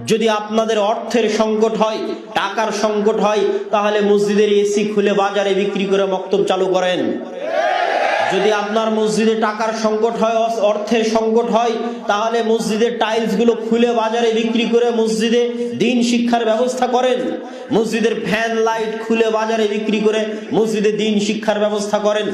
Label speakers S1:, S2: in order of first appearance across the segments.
S1: যদি আপনাদের অর্থের সংকট হয়, টাকার সংকট হয়, তাহলে মসজিদের এসি খুলে বাজারে বিক্রি করে মক্তব চালু করেন। যদি আপনার মসজিদে টাকার সংকট হয়, অর্থের সংকট হয়, তাহলে মসজিদের টাইলস গুলো খুলে বাজারে বিক্রি করে মসজিদে দ্বীন শিক্ষার ব্যবস্থা করেন। মসজিদের ফ্যান লাইট খুলে বাজারে বিক্রি করে মসজিদে দ্বীন শিক্ষার ব্যবস্থা করেন।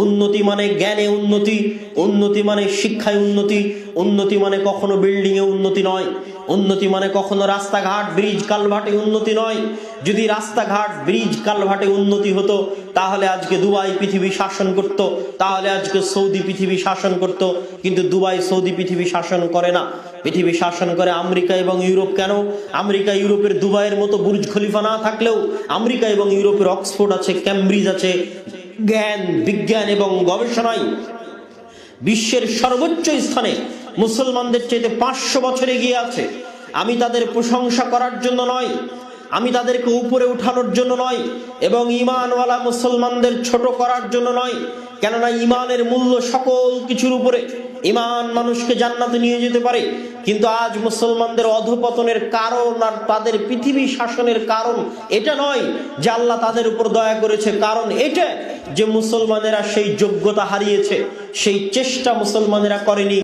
S1: উন্নতি মানে জ্ঞানে উন্নতি, উন্নতি মানে শিক্ষায় উন্নতি, উন্নতি মানে কখনো বিল্ডিং এ উন্নতি নয়, উন্নতি মানে কখনো রাস্তাঘাট ব্রিজ কালভার্টে উন্নতি নয়। যদি রাস্তাঘাট ব্রিজ কালভার্টে উন্নতি হতো, তাহলে আজকে দুবাই পৃথিবী শাসন করত, তাহলে আজকে সৌদি পৃথিবী শাসন করত। কিন্তু দুবাই সৌদি পৃথিবী শাসন করে না, পৃথিবী শাসন করে আমেরিকা এবং ইউরোপ। কেন? আমেরিকা ইউরোপের দুবাইয়ের মতো বুর্জ খলিফা না থাকলেও আমেরিকা এবং ইউরোপের অক্সফোর্ড আছে, ক্যামব্রিজ আছে, জ্ঞান বিজ্ঞান এবং গবেষণায় বিশ্বের সর্বোচ্চ স্থানে মুসলমানদের চাইতে 500 বছর এগিয়ে আছে। আমি তাদের প্রশংসা করার জন্য নয়, আমি তাদেরকে উপরে উঠানোর জন্য নয়, এবং ঈমানওয়ালা মুসলমানদের ছোট করার জন্য নয়। কেননা ঈমানের মূল্য সকল কিছুর উপরে। ঈমান মানুষকে জান্নাতে নিয়ে যেতে পারে, কিন্তু আজ মুসলমানদের অধঃপতনের কারণ আর তাদের পৃথিবী শাসনের কারণ এটা নয় যে আল্লাহ তাদের উপর দয়া করেছে। কারণ এটা যে মুসলমানেরা সেই যোগ্যতা হারিয়েছে, সেই চেষ্টা মুসলমানেরা করেনি।